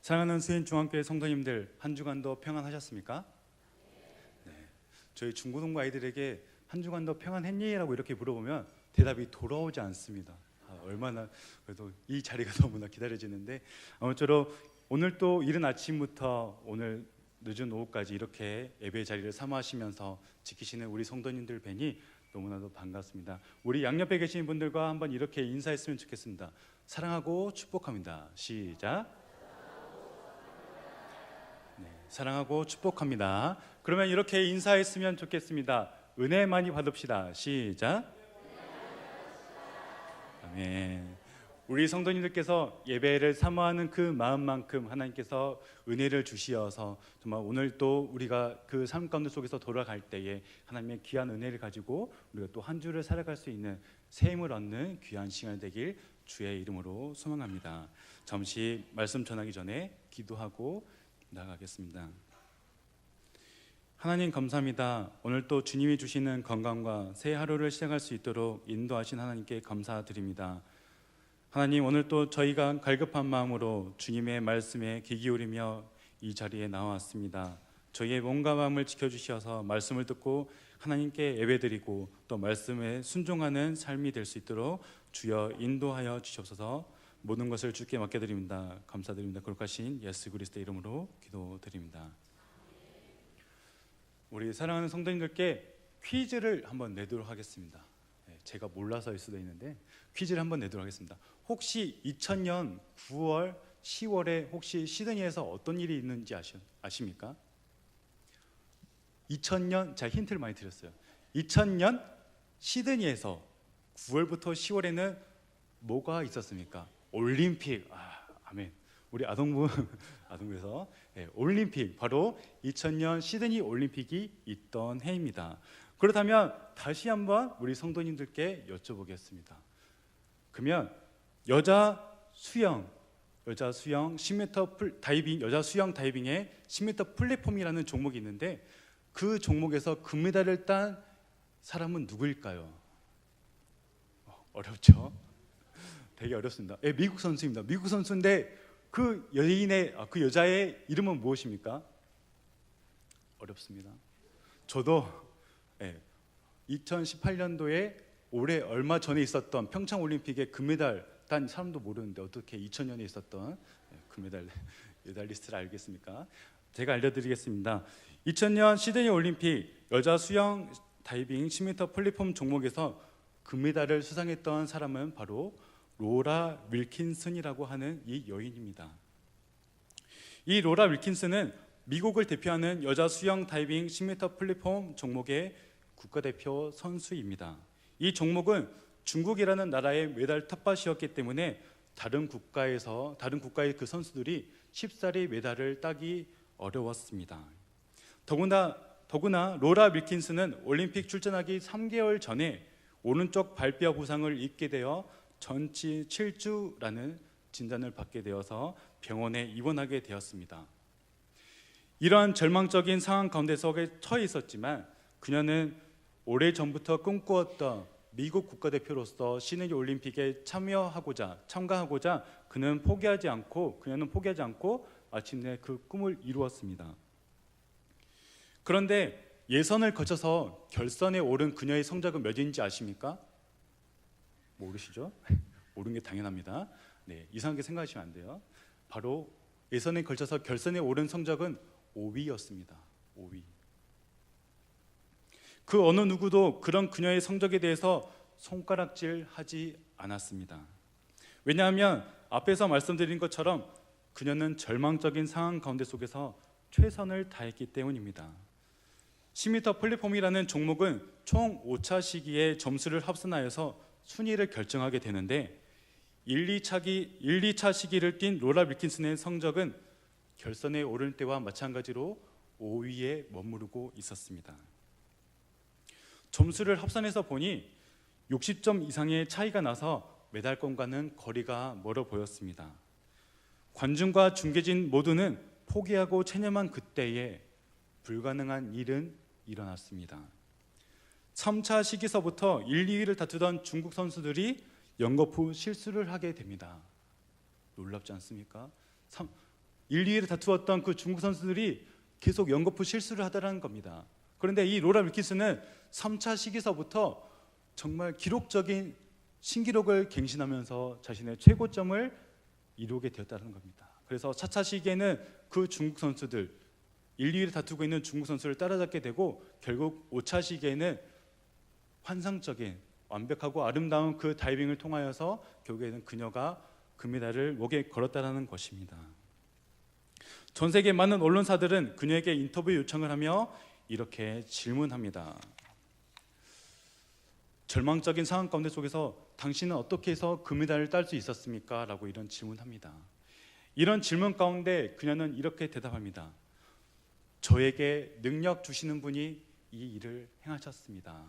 사랑하는 수인중앙교회 성도님들, 한 주간도 평안하셨습니까? 네. 저희 중고등부 아이들에게 한 주간도 평안했니? 라고 이렇게 물어보면 대답이 돌아오지 않습니다. 얼마나 그래도 이 자리가 너무나 기다려지는데, 아무쪼록 오늘 또 이른 아침부터 오늘 늦은 오후까지 이렇게 예배 자리를 사모하시면서 지키시는 우리 성도님들 뵈니 너무나도 반갑습니다. 우리 양옆에 계신 분들과 한번 이렇게 인사했으면 좋겠습니다. 사랑하고 축복합니다. 시작. 네, 사랑하고 축복합니다. 그러면 이렇게 인사했으면 좋겠습니다. 은혜 많이 받읍시다. 시작. 아멘. 우리 성도님들께서 예배를 사모하는 그 마음만큼 하나님께서 은혜를 주시어서 정말 오늘 또 우리가 그 삶 가운데 속에서 돌아갈 때에 하나님의 귀한 은혜를 가지고 우리가 또 한 주를 살아갈 수 있는 새 힘을 얻는 귀한 시간 되길 주의 이름으로 소망합니다. 잠시 말씀 전하기 전에 기도하고 나가겠습니다. 하나님 감사합니다. 오늘 또 주님이 주시는 건강과 새 하루를 시작할 수 있도록 인도하신 하나님께 감사드립니다. 하나님, 오늘 또 저희가 갈급한 마음으로 주님의 말씀에 귀 기울이며 이 자리에 나왔습니다. 저희의 몸과 마음을 지켜주셔서 말씀을 듣고 하나님께 예배드리고 또 말씀에 순종하는 삶이 될 수 있도록 주여 인도하여 주시옵소서. 모든 것을 주께 맡겨드립니다. 감사드립니다. 거룩하신 예수 그리스도의 이름으로 기도드립니다. 우리 사랑하는 성도님들께 퀴즈를 한번 내도록 하겠습니다. 제가 몰라서일 수도 있는데 퀴즈를 한번 내도록 하겠습니다. 혹시 2000년 9월, 10월에 혹시 시드니에서 어떤 일이 있는지 아십니까? 2000년, 제가 힌트를 많이 드렸어요. 2000년 시드니에서 9월부터 10월에는 뭐가 있었습니까? 올림픽. 아멘. 우리 아동부에서 올림픽, 바로 2000년 시드니 올림픽이 있던 해입니다. 그렇다면 다시 한번 우리 성도님들께 여쭤보겠습니다. 그러면 여자 수영 10m 다이빙, 여자 수영 다이빙의 10m 플랫폼이라는 종목이 있는데 그 종목에서 금메달을 딴 사람은 누구일까요? 어렵죠? 되게 어렵습니다. 미국 선수입니다. 미국 선수인데 그 여자의 이름은 무엇입니까? 어렵습니다. 저도 2018년도에 올해 얼마 전에 있었던 평창 올림픽에 금메달 딴 사람도 모르는데 어떻게 2000년에 있었던 금메달 메달리스트를 알겠습니까? 제가 알려드리겠습니다. 2000년 시드니 올림픽 여자 수영 다이빙 10m 플랫폼 종목에서 금메달을 수상했던 사람은 바로 로라 윌킨슨이라고 하는 이 여인입니다. 이 로라 윌킨슨은 미국을 대표하는 여자 수영 다이빙 10m 플랫폼 종목의 국가대표 선수입니다. 이 종목은 중국이라는 나라의 메달 텃밭이었기 때문에 다른 국가의 그 선수들이 쉽사리 메달을 따기 어려웠습니다. 더구나 로라 윌킨슨은 올림픽 출전하기 3개월 전에 오른쪽 발뼈 부상을 입게 되어 전치 7주라는 진단을 받게 되어서 병원에 입원하게 되었습니다. 이러한 절망적인 상황 가운데 속에 처해 있었지만 그녀는 오래전부터 꿈꾸었던 미국 국가대표로서 시드니 올림픽에 참가하고자 그녀는 포기하지 않고 마침내 그 꿈을 이루었습니다. 그런데 예선을 거쳐서 결선에 오른 그녀의 성적은 몇인지 아십니까? 모르시죠? 모르는 게 당연합니다. 이상하게 생각하시면 안 돼요. 바로 예선에 걸쳐서 결선에 오른 성적은 5위였습니다. 5위. 그 어느 누구도 그런 그녀의 성적에 대해서 손가락질하지 않았습니다. 왜냐하면 앞에서 말씀드린 것처럼 그녀는 절망적인 상황 가운데 속에서 최선을 다했기 때문입니다. 10m 플랫폼이라는 종목은 총 5차 시기에 점수를 합산하여서 순위를 결정하게 되는데 1, 2차 시기를 뛴 로라 윌킨슨의 성적은 결선에 오를 때와 마찬가지로 5위에 머무르고 있었습니다. 점수를 합산해서 보니 60점 이상의 차이가 나서 메달권과는 거리가 멀어 보였습니다. 관중과 중계진 모두는 포기하고 체념한 그때에 불가능한 일은 일어났습니다. 3차 시기서부터 1, 2위를 다투던 중국 선수들이 연거푸 실수를 하게 됩니다. 놀랍지 않습니까? 1, 2위를 다투었던 그 중국 선수들이 계속 연거푸 실수를 하더라는 겁니다. 그런데 이 로라 윌킨스는 3차 시기서부터 정말 기록적인 신기록을 갱신하면서 자신의 최고점을 이루게 되었다는 겁니다. 그래서 4차 시기에는 그 중국 선수들 1, 2위를 다투고 있는 중국 선수를 따라잡게 되고 결국 5차 시기에는 환상적인 완벽하고 아름다운 그 다이빙을 통하여서 결국에는 그녀가 금메달을 목에 걸었다는 것입니다. 전 세계 많은 언론사들은 그녀에게 인터뷰 요청을 하며 이렇게 질문합니다. 절망적인 상황 가운데 속에서 당신은 어떻게 해서 금메달을 딸 수 있었습니까? 라고 이런 질문합니다. 이런 질문 가운데 그녀는 이렇게 대답합니다. 저에게 능력 주시는 분이 이 일을 행하셨습니다.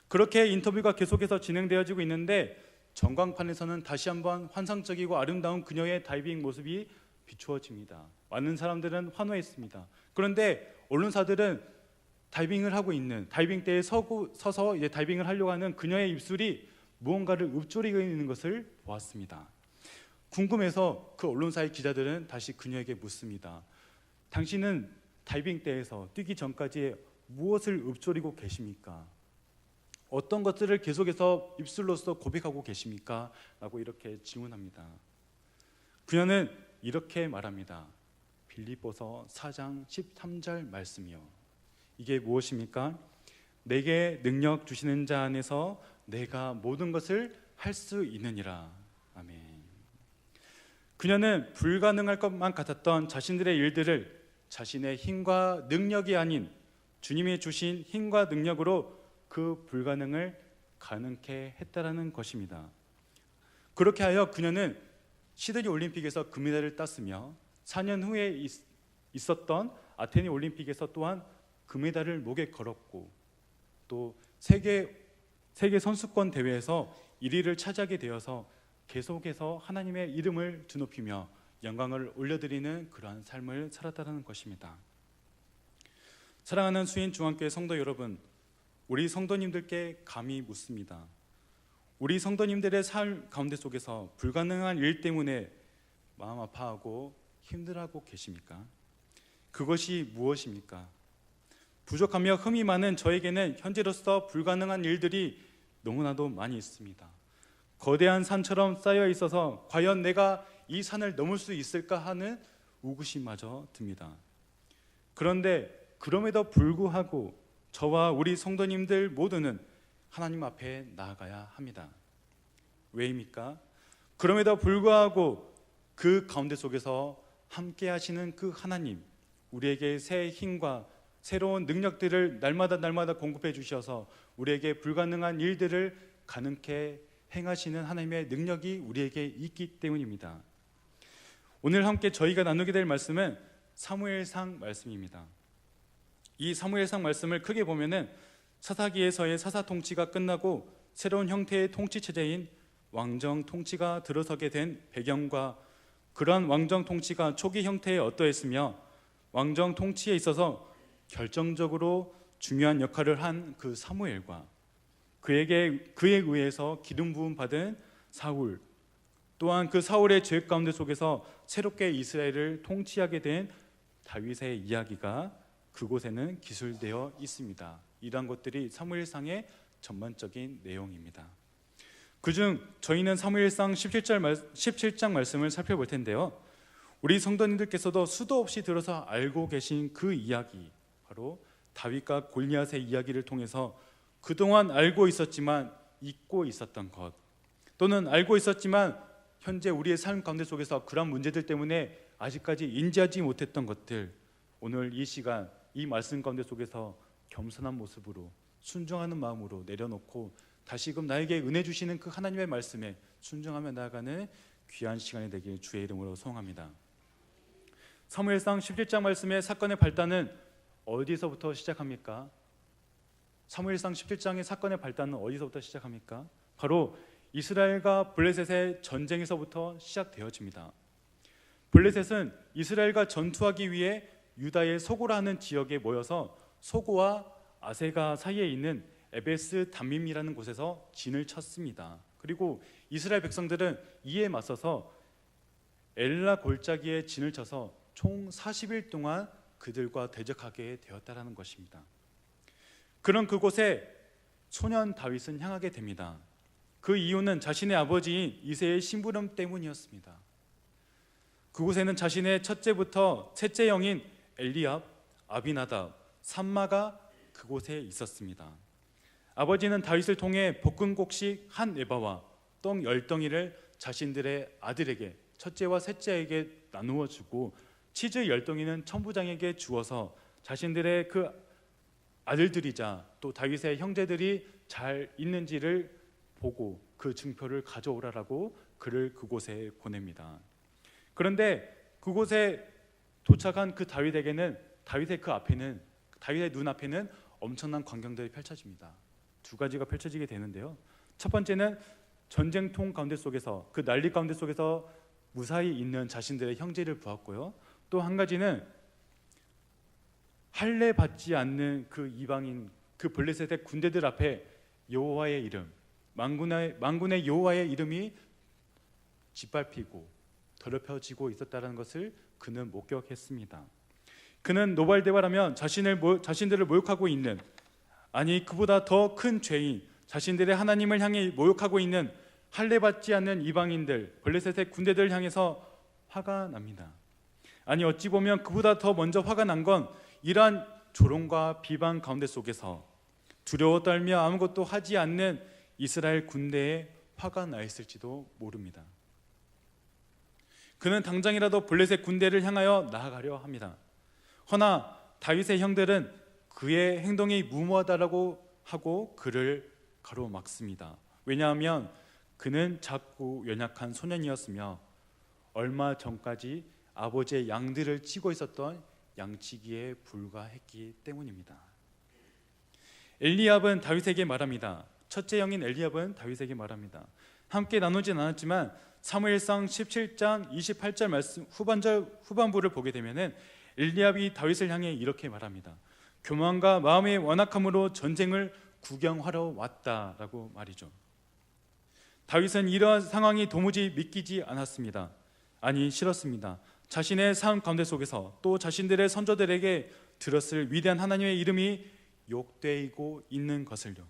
그렇게 인터뷰가 계속해서 진행되어지고 있는데 전광판에서는 다시 한번 환상적이고 아름다운 그녀의 다이빙 모습이 비추어집니다. 많은 사람들은 환호했습니다. 그런데 언론사들은 다이빙을 하고 있는 다이빙대에 서서 이제 다이빙을 하려고 하는 그녀의 입술이 무언가를 읊조리고 있는 것을 보았습니다. 궁금해서 그 언론사의 기자들은 다시 그녀에게 묻습니다. 당신은 다이빙대에서 뛰기 전까지 무엇을 읊조리고 계십니까? 어떤 것들을 계속해서 입술로서 고백하고 계십니까? 라고 이렇게 질문합니다. 그녀는 이렇게 말합니다. 빌립보서 4장 13절 말씀이요. 이게 무엇입니까? 내게 능력 주시는 자 안에서 내가 모든 것을 할 수 있느니라. 아멘. 그녀는 불가능할 것만 같았던 자신들의 일들을 자신의 힘과 능력이 아닌 주님이 주신 힘과 능력으로 그 불가능을 가능케 했다라는 것입니다. 그렇게 하여 그녀는 시드니 올림픽에서 금메달을 땄으며 4년 후에 있었던 아테네 올림픽에서 또한 금메달을 목에 걸었고 또 세계 선수권 대회에서 1위를 차지하게 되어서 계속해서 하나님의 이름을 드높이며 영광을 올려드리는 그러한 삶을 살았다는 것입니다. 사랑하는 수인 중앙교회 성도 여러분, 우리 성도님들께 감히 묻습니다. 우리 성도님들의 삶 가운데 속에서 불가능한 일 때문에 마음 아파하고 힘들어하고 계십니까? 그것이 무엇입니까? 부족하며 흠이 많은 저에게는 현재로서 불가능한 일들이 너무나도 많이 있습니다. 거대한 산처럼 쌓여 있어서 과연 내가 이 산을 넘을 수 있을까 하는 우구심마저 듭니다. 그런데 그럼에도 불구하고 저와 우리 성도님들 모두는 하나님 앞에 나아가야 합니다. 왜입니까? 그럼에도 불구하고 그 가운데 속에서 함께 하시는 그 하나님, 우리에게 새 힘과 새로운 능력들을 날마다 공급해 주셔서 우리에게 불가능한 일들을 가능케 행하시는 하나님의 능력이 우리에게 있기 때문입니다. 오늘 함께 저희가 나누게 될 말씀은 사무엘상 말씀입니다. 이 사무엘상 말씀을 크게 보면은 사사기에서의 사사 통치가 끝나고 새로운 형태의 통치 체제인 왕정 통치가 들어서게 된 배경과 그러한 왕정 통치가 초기 형태에 어떠했으며 왕정 통치에 있어서 결정적으로 중요한 역할을 한 그 사무엘과 그에 의해서 기름 부음 받은 사울, 또한 그 사울의 죄 가운데 속에서 새롭게 이스라엘을 통치하게 된 다윗의 이야기가 그곳에는 기술되어 있습니다. 이러한 것들이 사무엘상의 전반적인 내용입니다. 그중 저희는 사무엘상 17장 말씀을 살펴볼 텐데요, 우리 성도님들께서도 수도 없이 들어서 알고 계신 그 이야기, 바로 다윗과 골리앗의 이야기를 통해서 그동안 알고 있었지만 잊고 있었던 것, 또는 알고 있었지만 현재 우리의 삶 가운데 속에서 그런 문제들 때문에 아직까지 인지하지 못했던 것들, 오늘 이 시간 이 말씀 가운데 속에서 겸손한 모습으로 순종하는 마음으로 내려놓고 다시금 나에게 은혜 주시는 그 하나님의 말씀에 순종하며 나아가는 귀한 시간이 되길 주의 이름으로 소원합니다. 사무엘상 17장 말씀의 사건의 발단은 어디서부터 시작합니까? 사무엘상 17장의 사건의 발단은 어디서부터 시작합니까? 바로 이스라엘과 블레셋의 전쟁에서부터 시작되어집니다. 블레셋은 이스라엘과 전투하기 위해 유다의 소고라 하는 지역에 모여서 소고와 아세가 사이에 있는 에베스 담밈이라는 곳에서 진을 쳤습니다. 그리고 이스라엘 백성들은 이에 맞서서 엘라 골짜기에 진을 쳐서 총 40일 동안 그들과 대적하게 되었다라는 것입니다. 그런 그곳에 소년 다윗은 향하게 됩니다. 그 이유는 자신의 아버지인 이새의 심부름 때문이었습니다. 그곳에는 자신의 첫째부터 셋째 형인 엘리압, 아비나답, 삼마가 그곳에 있었습니다. 아버지는 다윗을 통해 볶은 곡식 한 에바와 떡 10덩이를 자신들의 아들에게, 첫째와 셋째에게 나누어 주고 치즈 10덩이는 천부장에게 주어서 자신들의 그 아들들이자 또 다윗의 형제들이 잘 있는지를 보고 그 증표를 가져오라라고 그를 그곳에 보냅니다. 그런데 그곳에 도착한 그 다윗에게는, 다윗의 그 앞에는, 다윗의 눈앞에는 엄청난 광경들이 펼쳐집니다. 두 가지가 펼쳐지게 되는데요. 첫 번째는 전쟁통 가운데 속에서, 그 난리 가운데 속에서 무사히 있는 자신들의 형제를 보았고요. 또 한 가지는 할례 받지 않는 그 이방인, 그 블레셋의 군대들 앞에 여호와의 이름, 만군의 여호와의 이름이 짓밟히고 더럽혀지고 있었다는 것을 그는 목격했습니다. 그는 노발대발하면 자신들을 모욕하고 있는, 아니 그보다 더 큰 죄인, 자신들의 하나님을 향해 모욕하고 있는 할례 받지 않는 이방인들, 블레셋의 군대들을 향해서 화가 납니다. 아니 어찌 보면 그보다 더 먼저 화가 난 건 이러한 조롱과 비방 가운데 속에서 두려워 떨며 아무것도 하지 않는 이스라엘 군대에 화가 나 있을지도 모릅니다. 그는 당장이라도 블레셋 군대를 향하여 나아가려 합니다. 허나 다윗의 형들은 그의 행동이 무모하다라고 하고 그를 가로막습니다. 왜냐하면 그는 작고 연약한 소년이었으며 얼마 전까지 아버지의 양들을 치고 있었던 양치기에 불과했기 때문입니다. 엘리압은 다윗에게 말합니다. 첫째 형인 엘리압은 다윗에게 말합니다. 함께 나누진 않았지만 사무엘상 17장 28절 말씀 후반부를 보게 되면은 엘리압이 다윗을 향해 이렇게 말합니다. 교만과 마음의 완악함으로 전쟁을 구경하러 왔다라고 말이죠. 다윗은 이러한 상황이 도무지 믿기지 않았습니다. 아니 싫었습니다. 자신의 삶 가운데 속에서 또 자신들의 선조들에게 들었을 위대한 하나님의 이름이 욕되이고 있는 것을요.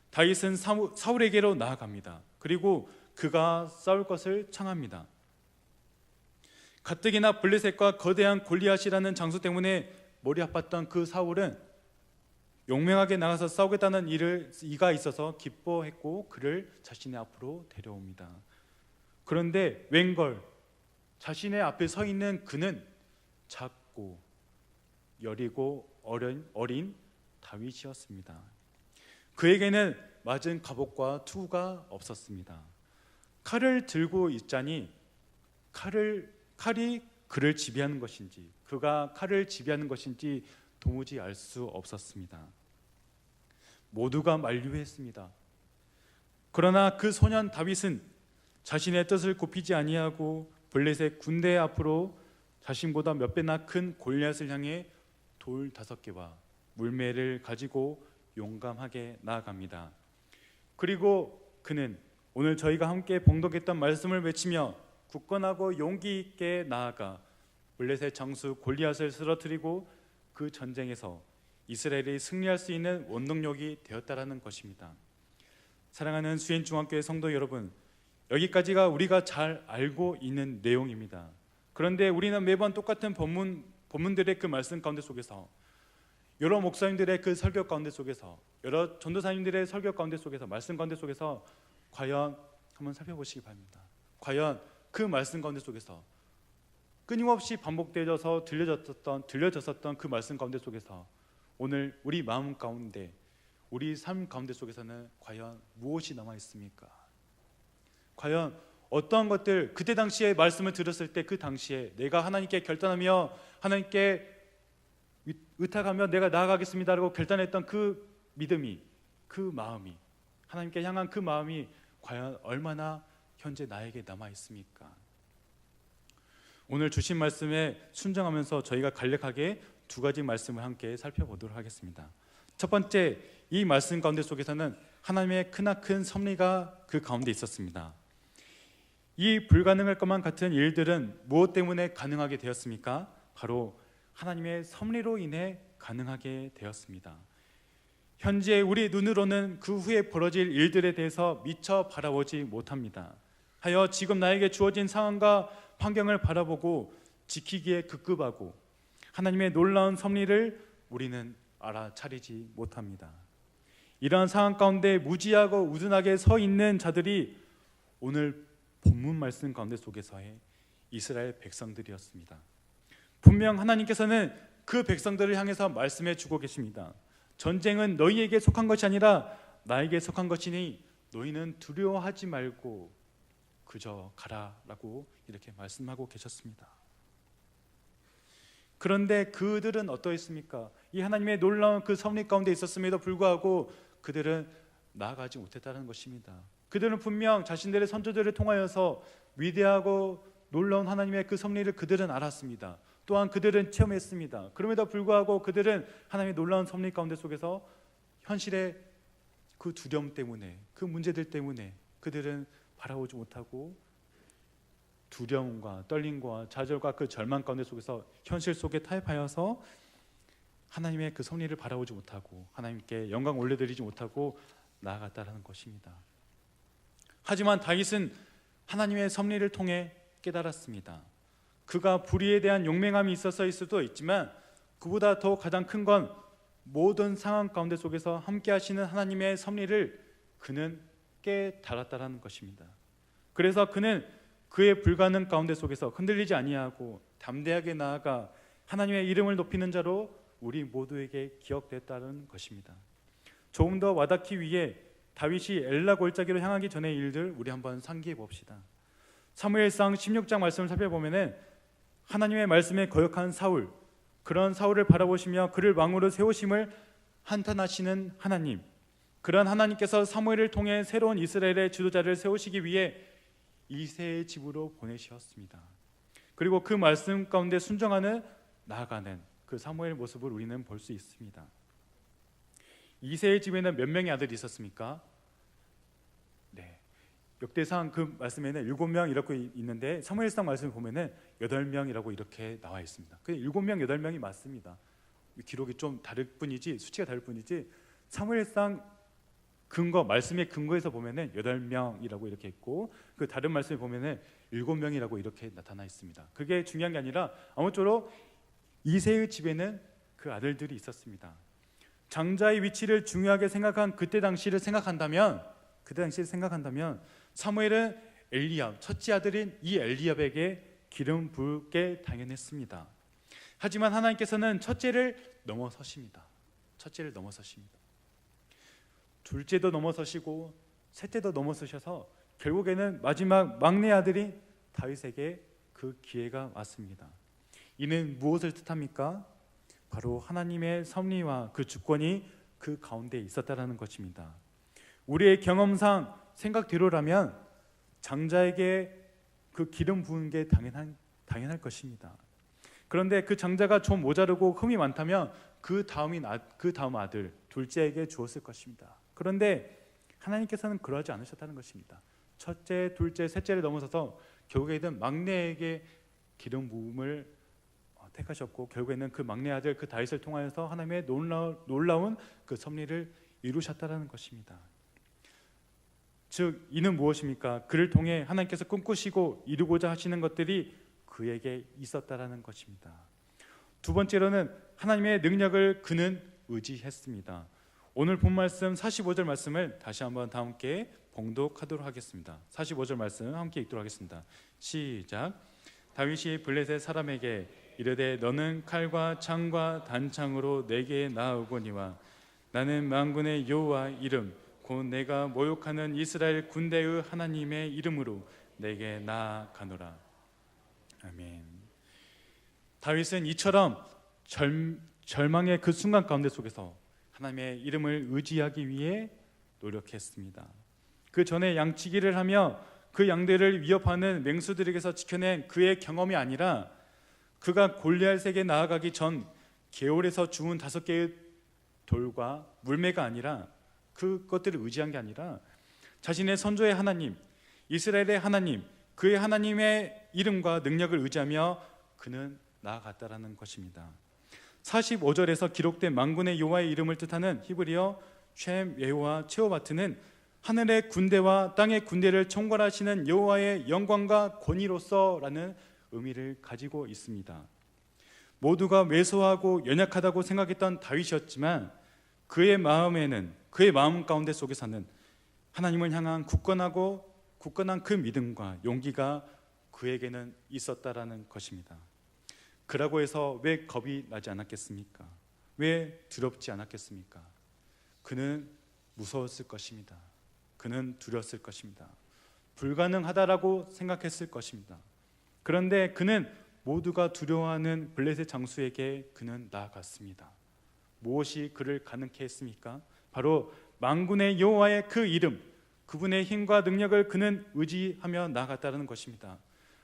다윗은 사울에게로 나아갑니다. 그리고 그가 싸울 것을 청합니다. 가뜩이나 블레셋과 거대한 골리앗이라는 장수 때문에 머리 아팠던 그 사울은 용맹하게 나가서 싸우겠다는 이가 있어서 기뻐했고 그를 자신의 앞으로 데려옵니다. 그런데 웬걸 자신의 앞에 서 있는 그는 작고 여리고 어린 다윗이었습니다. 그에게는 맞은 갑옷과 투구가 없었습니다. 칼을 들고 있자니 칼이 그를 지배하는 것인지 그가 칼을 지배하는 것인지 도무지 알 수 없었습니다. 모두가 만류했습니다. 그러나 그 소년 다윗은 자신의 뜻을 굽히지 아니하고 블레셋 군대 앞으로 자신보다 몇 배나 큰 골리앗을 향해 돌 5개와 물매를 가지고 용감하게 나아갑니다. 그리고 그는 오늘 저희가 함께 봉독했던 말씀을 외치며 굳건하고 용기 있게 나아가 블레셋 장수 골리앗을 쓰러뜨리고 그 전쟁에서 이스라엘이 승리할 수 있는 원동력이 되었다라는 것입니다. 사랑하는 수엔중학교의 성도 여러분, 여기까지가 우리가 잘 알고 있는 내용입니다. 그런데 우리는 매번 똑같은 본문들의 그 말씀 가운데 속에서, 여러 목사님들의 그 설교 가운데 속에서, 여러 전도사님들의 설교 가운데 속에서, 말씀 가운데 속에서 과연 한번 살펴보시기 바랍니다. 과연 그 말씀 가운데 속에서 끊임없이 반복되어서 들려졌었던 그 말씀 가운데 속에서 오늘 우리 마음 가운데, 우리 삶 가운데 속에서는 과연 무엇이 남아 있습니까? 과연 어떠한 것들, 그때 당시에 말씀을 들었을 때 그 당시에 내가 하나님께 결단하며 하나님께 의탁하며 내가 나아가겠습니다라고 결단했던 그 믿음이, 그 마음이, 하나님께 향한 그 마음이 과연 얼마나 현재 나에게 남아 있습니까? 오늘 주신 말씀에 순종하면서 저희가 간략하게 두 가지 말씀을 함께 살펴보도록 하겠습니다. 첫 번째, 이 말씀 가운데 속에서는 하나님의 크나큰 섭리가 그 가운데 있었습니다. 이 불가능할 것만 같은 일들은 무엇 때문에 가능하게 되었습니까? 바로 하나님의 섭리로 인해 가능하게 되었습니다. 현재 우리 눈으로는 그 후에 벌어질 일들에 대해서 미처 바라보지 못합니다. 하여 지금 나에게 주어진 상황과 환경을 바라보고 지키기에 급급하고 하나님의 놀라운 섭리를 우리는 알아차리지 못합니다. 이러한 상황 가운데 무지하고 우둔하게 서 있는 자들이 오늘 본문 말씀 가운데 속에서의 이스라엘 백성들이었습니다. 분명 하나님께서는 그 백성들을 향해서 말씀해 주고 계십니다. 전쟁은 너희에게 속한 것이 아니라 나에게 속한 것이니 너희는 두려워하지 말고 그저 가라라고 이렇게 말씀하고 계셨습니다. 그런데 그들은 어떠했습니까? 이 하나님의 놀라운 그 섭리 가운데 있었음에도 불구하고 그들은 나아가지 못했다는 것입니다. 그들은 분명 자신들의 선조들을 통하여서 위대하고 놀라운 하나님의 그 섭리를 그들은 알았습니다. 또한 그들은 체험했습니다. 그럼에도 불구하고 그들은 하나님의 놀라운 섭리 가운데 속에서 현실의 그 두려움 때문에, 그 문제들 때문에 그들은 바라보지 못하고 두려움과 떨림과 좌절과 그 절망 가운데 속에서 현실 속에 타협하여서 하나님의 그 섭리를 바라보지 못하고 하나님께 영광 올려드리지 못하고 나아갔다는 것입니다. 하지만 다윗은 하나님의 섭리를 통해 깨달았습니다. 그가 불의에 대한 용맹함이 있어서일 수도 있지만 그보다 더 가장 큰 건 모든 상황 가운데 속에서 함께 하시는 하나님의 섭리를 그는 깨달았다는 것입니다. 그래서 그는 그의 불가능 가운데 속에서 흔들리지 아니하고 담대하게 나아가 하나님의 이름을 높이는 자로 우리 모두에게 기억됐다는 것입니다. 조금 더 와닿기 위해 다윗이 엘라 골짜기로 향하기 전의 일들 우리 한번 상기해 봅시다. 사무엘상 16장 말씀을 살펴보면은 하나님의 말씀에 거역한 사울, 그런 사울을 바라보시며 그를 왕으로 세우심을 한탄하시는 하나님, 그런 하나님께서 사무엘을 통해 새로운 이스라엘의 지도자를 세우시기 위해 이새의 집으로 보내셨습니다. 그리고 그 말씀 가운데 순종하는 나아가는 그 사무엘 모습을 우리는 볼 수 있습니다. 이새의 집에는 몇 명의 아들이 있었습니까? 네, 역대상 그 말씀에는 7명 이렇게 있는데 사무엘상 말씀을 보면은 8명이라고 이렇게 나와 있습니다. 그 7명, 8명이 맞습니다. 기록이 좀 다를 뿐이지, 수치가 다를 뿐이지 사무엘상 근거, 말씀의 근거에서 보면은 8명이라고 이렇게 있고 그 다른 말씀에 보면은 7명이라고 이렇게 나타나 있습니다. 그게 중요한 게 아니라 아무쪼록 이새의 집에는 그 아들들이 있었습니다. 장자의 위치를 중요하게 생각한 그때 당시를 생각한다면 사무엘은 엘리압, 첫째 아들인 이 엘리압에게 기름 붓게 당연했습니다. 하지만 하나님께서는 첫째를 넘어서십니다. 둘째도 넘어서시고 셋째도 넘어서셔서 결국에는 마지막 막내 아들인 다윗에게 그 기회가 왔습니다. 이는 무엇을 뜻합니까? 바로 하나님의 섭리와 그 주권이 그 가운데 있었다라는 것입니다. 우리의 경험상 생각대로라면 장자에게 그 기름 부은 게 당연할 것입니다. 그런데 그 장자가 좀 모자르고 흠이 많다면 그 다음 아들 둘째에게 주었을 것입니다. 그런데 하나님께서는 그러지 않으셨다는 것입니다. 첫째, 둘째, 셋째를 넘어서서 결국에는 막내에게 기름 부음을 택하셨고 결국에는 그 막내 아들 그 다윗을 통하여서 하나님의 놀라운 그 섭리를 이루셨다는 것입니다. 즉 이는 무엇입니까? 그를 통해 하나님께서 꿈꾸시고 이루고자 하시는 것들이 그에게 있었다라는 것입니다. 두 번째로는 하나님의 능력을 그는 의지했습니다. 오늘 본 말씀 45절 말씀을 다시 한번 다 함께 봉독하도록 하겠습니다. 45절 말씀 함께 읽도록 하겠습니다. 시작. 다윗이 블레셋 사람에게 이르되 너는 칼과 창과 단창으로 내게 나아오거니와 나는 만군의 여호와 이름 곧 내가 모욕하는 이스라엘 군대의 하나님의 이름으로 내게 나아가노라. 아멘. 다윗은 이처럼 절망의 그 순간 가운데 속에서 하나님의 이름을 의지하기 위해 노력했습니다. 그 전에 양치기를 하며 그 양들을 위협하는 맹수들에게서 지켜낸 그의 경험이 아니라 그가 골리앗에게 나아가기 전 게올에서 주운 5개의 돌과 물매가 아니라 그것들을 의지한 게 아니라 자신의 선조의 하나님, 이스라엘의 하나님, 그의 하나님의 이름과 능력을 의지하며 그는 나아갔다라는 것입니다. 45절에서 기록된 만군의 여호와의 이름을 뜻하는 히브리어 쉔 예호와 체오바트는 하늘의 군대와 땅의 군대를 총괄하시는 여호와의 영광과 권위로서라는 의미를 가지고 있습니다. 모두가 왜소하고 연약하다고 생각했던 다윗이었지만 그의 마음 가운데 속에서는 하나님을 향한 굳건한 그 믿음과 용기가 그에게는 있었다라는 것입니다. 그라고 해서 왜 겁이 나지 않았겠습니까? 왜 두렵지 않았겠습니까? 그는 무서웠을 것입니다. 그는 두려웠을 것입니다. 불가능하다라고 생각했을 것입니다. 그런데 그는 모두가 두려워하는 블레셋 장수에게 그는 나아갔습니다. 무엇이 그를 가능케 했습니까? 바로 만군의 여호와의 그 이름, 그분의 힘과 능력을 그는 의지하며 나아갔다는 것입니다.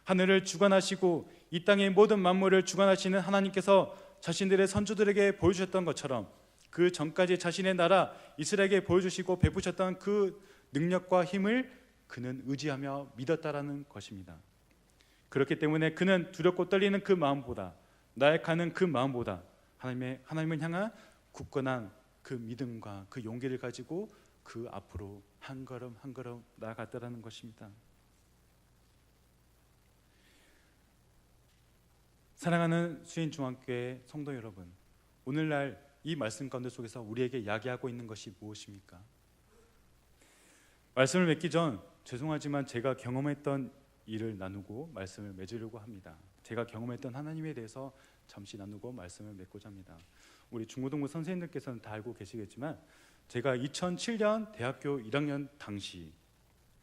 하늘을 주관하시고 이 땅의 모든 만물을 주관하시는 하나님께서 자신들의 선조들에게 보여주셨던 것처럼 그 전까지 자신의 나라 이스라엘에게 보여주시고 베푸셨던 그 능력과 힘을 그는 의지하며 믿었다라는 것입니다. 그렇기 때문에 그는 두렵고 떨리는 그 마음보다, 나약하는 그 마음보다 하나님을 향한 굳건한 그 믿음과 그 용기를 가지고 그 앞으로 한 걸음 한 걸음 나아갔다라는 것입니다. 사랑하는 수인중앙교회 성도 여러분, 오늘날 이 말씀 가운데 속에서 우리에게 이야기하고 있는 것이 무엇입니까? 말씀을 맺기 전 죄송하지만 제가 경험했던 일을 나누고 말씀을 맺으려고 합니다. 제가 경험했던 하나님에 대해서 잠시 나누고 말씀을 맺고자 합니다. 우리 중고등부 선생님들께서는 다 알고 계시겠지만 제가 2007년 대학교 1학년 당시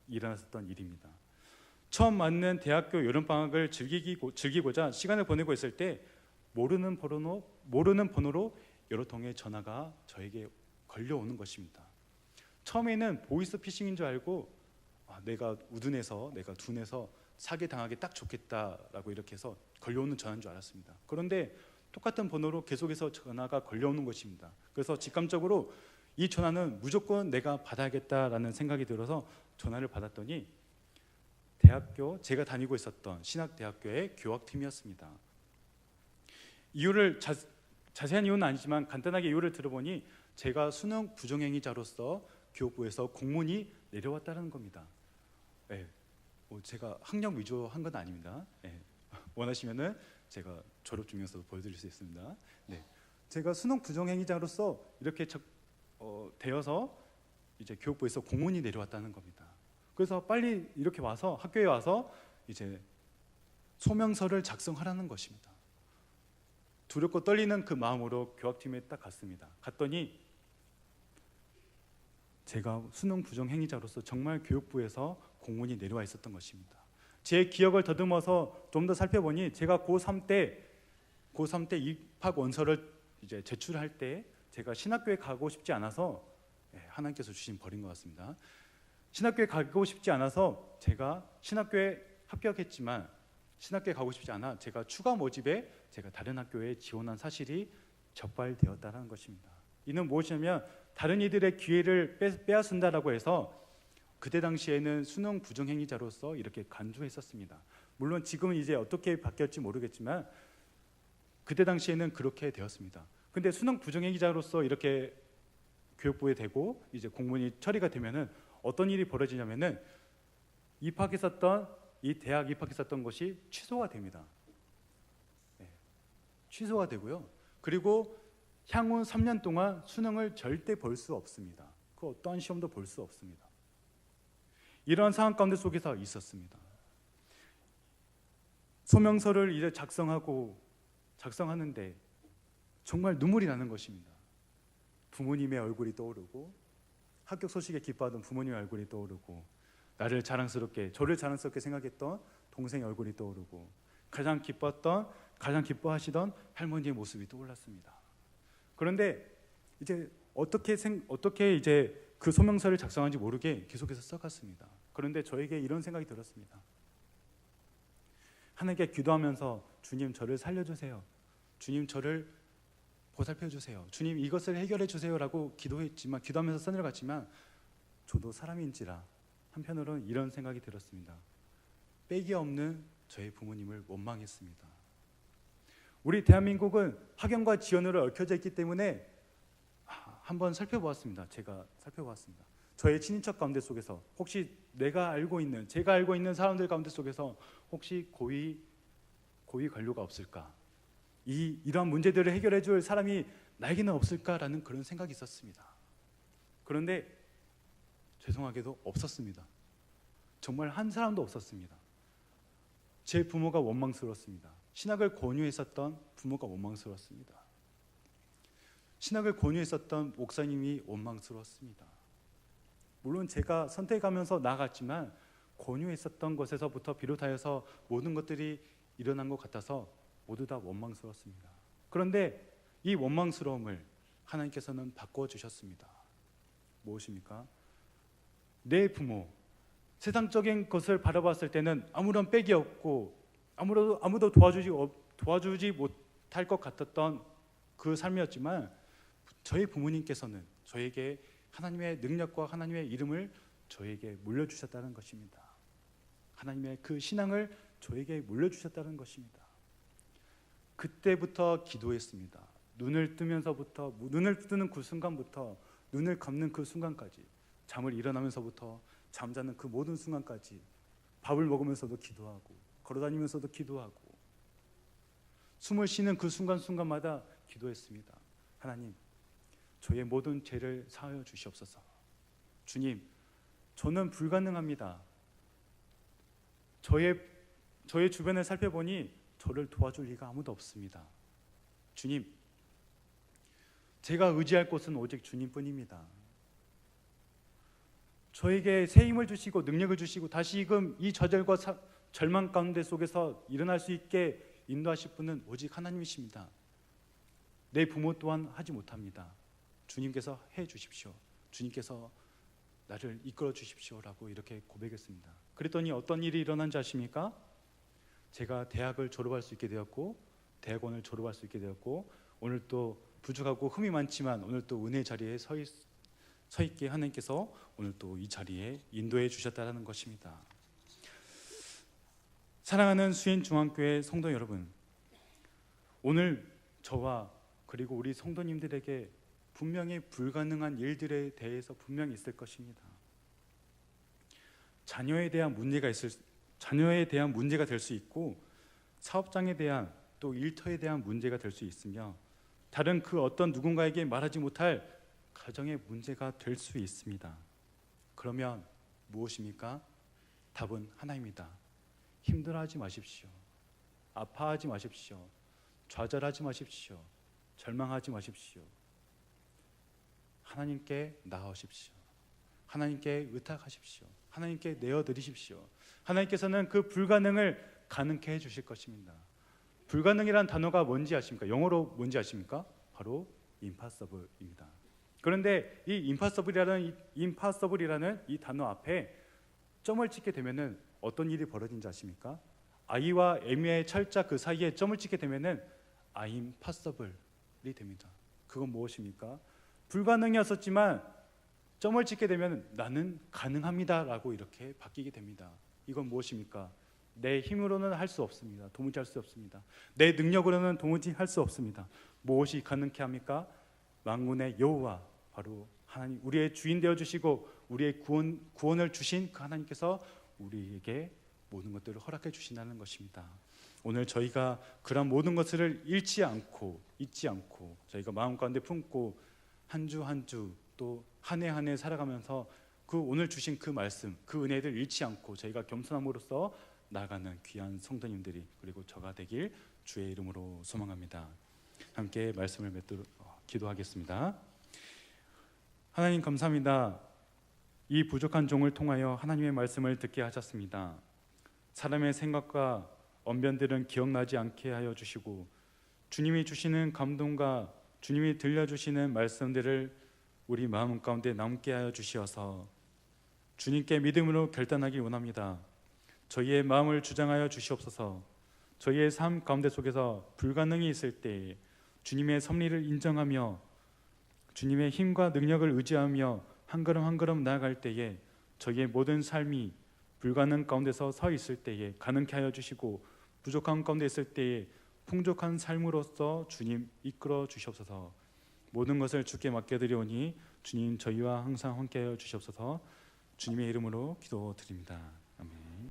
일어났었던 일입니다. 처음 맞는 대학교 여름방학을 즐기고자 시간을 보내고 있을 때 모르는 번호로 여러 통의 전화가 저에게 걸려오는 것입니다. 처음에는 보이스피싱인 줄 알고 내가 우둔해서 내가 둔해서 사기당하기 딱 좋겠다라고 이렇게 해서 걸려오는 전화인 줄 알았습니다. 그런데 똑같은 번호로 계속해서 전화가 걸려오는 것입니다. 그래서 직감적으로 이 전화는 무조건 내가 받아야겠다라는 생각이 들어서 전화를 받았더니 제가 다니고 있었던 신학대학교의 교학팀이었습니다. 이유를 자세한 이유는 아니지만 간단하게 이유를 들어보니 제가 수능 부정행위자로서 교육부에서 공문이 내려왔다는 겁니다. 네, 제가 학력 위조한 건 아닙니다. 네, 원하시면은 제가 졸업 증명서도 보여드릴 수 있습니다. 네, 제가 수능 부정행위자로서 이렇게 되어서 이제 교육부에서 공문이 내려왔다는 겁니다. 그래서 빨리 이렇게 와서 학교에 와서 이제 소명서를 작성하라는 것입니다. 두렵고 떨리는 그 마음으로 교학팀에 딱 갔습니다. 갔더니 제가 수능 부정행위자로서 정말 교육부에서 공문이 내려와 있었던 것입니다. 제 기억을 더듬어서 좀 더 살펴보니 제가 고3 때 입학 원서를 이제 제출할 때 제가 신학교에 가고 싶지 않아서 하나님께서 주신 벌인 것 같습니다. 신학교에 가고 싶지 않아서 제가 신학교에 합격했지만 신학교에 가고 싶지 않아 제가 추가 모집에 제가 다른 학교에 지원한 사실이 적발되었다는 것입니다. 이는 무엇이냐면 다른 이들의 기회를 빼앗는다라고 해서 그때 당시에는 수능 부정행위자로서 이렇게 간주했었습니다. 물론 지금은 이제 어떻게 바뀌었지 모르겠지만 그때 당시에는 그렇게 되었습니다. 근데 수능 부정행위자로서 이렇게 교육부에 되고 이제 공문이 처리가 되면은 어떤 일이 벌어지냐면은 이 대학 입학했었던 것이 취소가 됩니다. 네, 취소가 되고요. 그리고 향후 3년 동안 수능을 절대 볼 수 없습니다. 그 어떠한 시험도 볼 수 없습니다. 이런 상황 가운데 속에서 있었습니다. 소명서를 이제 작성하는데 정말 눈물이 나는 것입니다. 부모님의 얼굴이 떠오르고 합격 소식에 기뻐하던 부모님의 얼굴이 떠오르고 저를 자랑스럽게 생각했던 동생의 얼굴이 떠오르고 가장 기뻐하시던 할머니의 모습이 떠올랐습니다. 그런데 이제 어떻게 이제 그 소명서를 작성한지 모르게 계속해서 써갔습니다. 그런데 저에게 이런 생각이 들었습니다. 하나님께 기도하면서 주님 저를 살려주세요. 주님 저를 보살펴주세요. 주님 이것을 해결해 주세요라고 기도하면서 써내려갔지만 저도 사람인지라 한편으로는 이런 생각이 들었습니다. 빼기 없는 저의 부모님을 원망했습니다. 우리 대한민국은 학연과 지연으로 얽혀져 있기 때문에 한번 살펴보았습니다. 제가 살펴보았습니다. 저의 친인척 가운데 속에서 혹시 제가 알고 있는 사람들 가운데 속에서 혹시 고위 관료가 없을까? 이러한 문제들을 해결해 줄 사람이 나에게는 없을까라는 그런 생각이 있었습니다. 그런데 죄송하게도 없었습니다. 정말 한 사람도 없었습니다. 제 부모가 원망스러웠습니다. 신학을 권유했었던 부모가 원망스러웠습니다. 신학을 권유했었던 목사님이 원망스러웠습니다. 물론 제가 선택하면서 나아갔지만 권유했었던 것에서부터 비롯하여서 모든 것들이 일어난 것 같아서 모두 다 원망스러웠습니다. 그런데 이 원망스러움을 하나님께서는 바꿔주셨습니다. 무엇입니까? 내 부모, 세상적인 것을 바라봤을 때는 아무런 빽이 없고 아무도 도와주지 못할 것 같았던 그 삶이었지만 저희 부모님께서는 저에게 하나님의 능력과 하나님의 이름을 저에게 물려주셨다는 것입니다. 하나님의 그 신앙을 저에게 물려주셨다는 것입니다. 그때부터 기도했습니다. 눈을 뜨는 그 순간부터 눈을 감는 그 순간까지, 잠을 일어나면서부터 잠자는 그 모든 순간까지 밥을 먹으면서도 기도하고 걸어다니면서도 기도하고 숨을 쉬는 그 순간순간마다 기도했습니다. 하나님, 저의 모든 죄를 사하여 주시옵소서. 주님, 저는 불가능합니다. 저의 주변을 살펴보니 저를 도와줄 리가 아무도 없습니다. 주님, 제가 의지할 곳은 오직 주님뿐입니다. 저에게 새 힘을 주시고 능력을 주시고 다시금 이 좌절과 절망 가운데 속에서 일어날 수 있게 인도하실 분은 오직 하나님이십니다. 내 부모 또한 하지 못합니다. 주님께서 해 주십시오. 주님께서 나를 이끌어 주십시오라고 이렇게 고백했습니다. 그랬더니 어떤 일이 일어난지 아십니까? 제가 대학을 졸업할 수 있게 되었고 대학원을 졸업할 수 있게 되었고 오늘 또 부족하고 흠이 많지만 오늘 또 은혜 자리에 서 있게 하나님께서 오늘 또 이 자리에 인도해 주셨다는 것입니다. 사랑하는 수인중앙교회 성도 여러분, 오늘 저와 그리고 우리 성도님들에게 분명히 불가능한 일들에 대해서 분명히 있을 것입니다. 자녀에 대한 문제가 될 수 있고 사업장에 대한 또 일터에 대한 문제가 될 수 있으며 다른 그 어떤 누군가에게 말하지 못할 가정의 문제가 될 수 있습니다. 그러면 무엇입니까? 답은 하나입니다. 힘들어하지 마십시오. 아파하지 마십시오. 좌절하지 마십시오. 절망하지 마십시오. 하나님께 나아오십시오. 하나님께 의탁하십시오. 하나님께 내어드리십시오. 하나님께서는 그 불가능을 가능케 해주실 것입니다. 불가능이란 단어가 뭔지 아십니까? 영어로 뭔지 아십니까? 바로 impossible입니다. 그런데 이 impossible이라는 이 단어 앞에 점을 찍게 되면은 어떤 일이 벌어진지 아십니까? I와 M의 철자 그 사이에 점을 찍게 되면은 I'm possible이 됩니다. 그건 무엇입니까? 불가능이었었지만 점을 찍게 되면 나는 가능합니다라고 이렇게 바뀌게 됩니다. 이건 무엇입니까? 내 힘으로는 할 수 없습니다. 도무지 할 수 없습니다. 내 능력으로는 도무지 할 수 없습니다. 무엇이 가능케 합니까? 만군의 여호와, 바로 하나님, 우리의 주인 되어 주시고 우리의 구원을 주신 그 하나님께서 우리에게 모든 것들을 허락해 주신다는 것입니다. 오늘 저희가 그런 모든 것을 잊지 않고 저희가 마음 가운데 품고 한 주 한 주 또 한 해 한 해 살아가면서 그 오늘 주신 그 말씀, 그 은혜를 잃지 않고 저희가 겸손함으로써 나아가는 귀한 성도님들이 그리고 저가 되길 주의 이름으로 소망합니다. 함께 말씀을 맺도록 기도하겠습니다. 하나님 감사합니다. 이 부족한 종을 통하여 하나님의 말씀을 듣게 하셨습니다. 사람의 생각과 언변들은 기억나지 않게 하여 주시고 주님이 주시는 감동과 주님이 들려주시는 말씀들을 우리 마음 가운데 남게 하여 주시어서 주님께 믿음으로 결단하기 원합니다. 저희의 마음을 주장하여 주시옵소서. 저희의 삶 가운데 속에서 불가능이 있을 때 주님의 섭리를 인정하며 주님의 힘과 능력을 의지하며 한 걸음 한 걸음 나아갈 때에 저희의 모든 삶이 불가능 가운데서 서 있을 때에 가능케 하여 주시고 부족한 가운데 있을 때에 풍족한 삶으로서 주님 이끌어 주시옵소서. 모든 것을 주께 맡겨드리오니 주님 저희와 항상 함께하여 주시옵소서. 주님의 이름으로 기도드립니다.